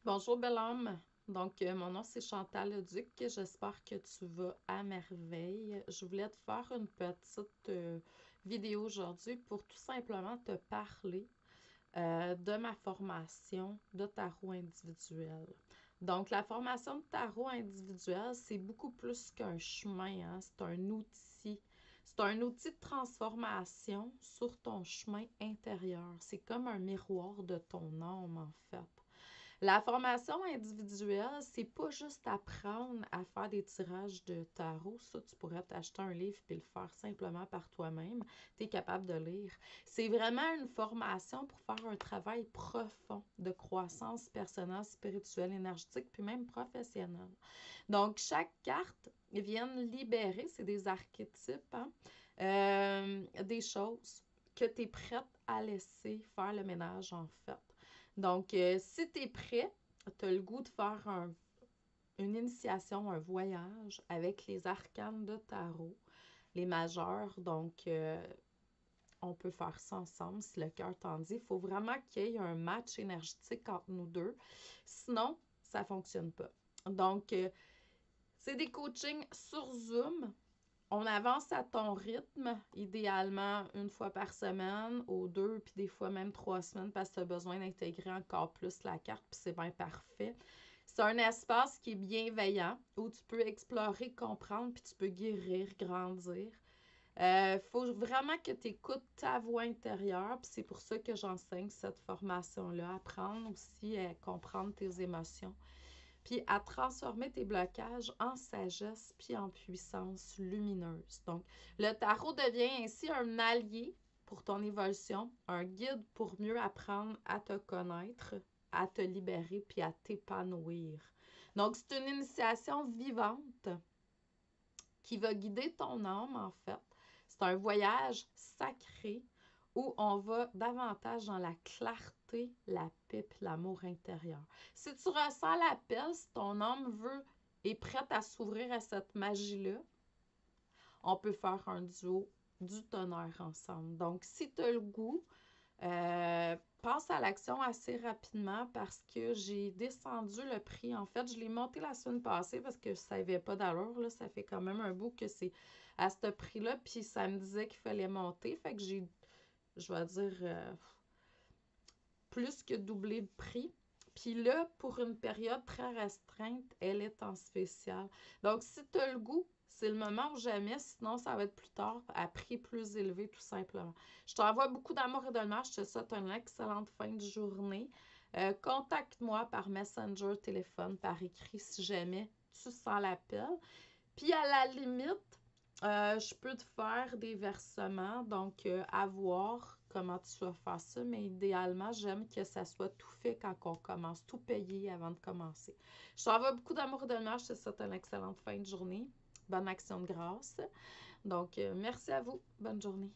Bonjour, bel homme. Donc, mon nom c'est Chantal Leduc. J'espère que tu vas à merveille. Je voulais te faire une petite vidéo aujourd'hui pour tout simplement te parler de ma formation de tarot individuel. Donc, la formation de tarot individuel, c'est beaucoup plus qu'un chemin, hein. C'est un outil. C'est un outil de transformation sur ton chemin intérieur. C'est comme un miroir de ton âme, en fait. La formation individuelle, c'est pas juste apprendre à faire des tirages de tarot. Ça, tu pourrais t'acheter un livre et le faire simplement par toi-même. Tu es capable de lire. C'est vraiment une formation pour faire un travail profond de croissance personnelle, spirituelle, énergétique, puis même professionnelle. Donc, chaque carte vient libérer, c'est des archétypes, hein, des choses que tu es prête à laisser faire le ménage, en fait. Donc, si tu es prêt, tu as le goût de faire une initiation, un voyage avec les arcanes de tarot, les majeurs. Donc, on peut faire ça ensemble si le cœur t'en dit. Il faut vraiment qu'il y ait un match énergétique entre nous deux. Sinon, ça ne fonctionne pas. Donc, c'est des coachings sur Zoom. On avance à ton rythme, idéalement une fois par semaine, ou deux, puis des fois même 3 semaines, parce que tu as besoin d'intégrer encore plus la carte, puis c'est bien parfait. C'est un espace qui est bienveillant, où tu peux explorer, comprendre, puis tu peux guérir, grandir. Faut vraiment que tu écoutes ta voix intérieure, puis c'est pour ça que j'enseigne cette formation-là, apprendre aussi à comprendre tes émotions, puis à transformer tes blocages en sagesse puis en puissance lumineuse. Donc, le tarot devient ainsi un allié pour ton évolution, un guide pour mieux apprendre à te connaître, à te libérer puis à t'épanouir. Donc, c'est une initiation vivante qui va guider ton âme, en fait. C'est un voyage sacré où on va davantage dans la clarté, la paix et l'amour intérieur. Si tu ressens l'appel, si ton âme est prête à s'ouvrir à cette magie-là, on peut faire un duo du tonnerre ensemble. Donc, si tu as le goût, passe à l'action assez rapidement parce que j'ai descendu le prix. En fait, je l'ai monté la semaine passée parce que ça n'avait pas d'allure. Là. Ça fait quand même un bout que c'est à ce prix-là. Puis ça me disait qu'il fallait monter. Fait que je vais dire, plus que doublé le prix. Puis là, pour une période très restreinte, elle est en spécial. Donc, si tu as le goût, c'est le moment ou jamais, sinon ça va être plus tard, à prix plus élevé, tout simplement. Je t'envoie beaucoup d'amour et de lumière. Je te souhaite une excellente fin de journée. Contacte-moi par Messenger, téléphone, par écrit, si jamais tu sens l'appel. Puis à la limite, je peux te faire des versements, donc à voir comment tu vas faire ça, mais idéalement, j'aime que ça soit tout fait quand on commence, tout payé avant de commencer. Je t'envoie beaucoup d'amour et de lumière, je te souhaite une excellente fin de journée, bonne action de grâce. Donc, merci à vous, bonne journée.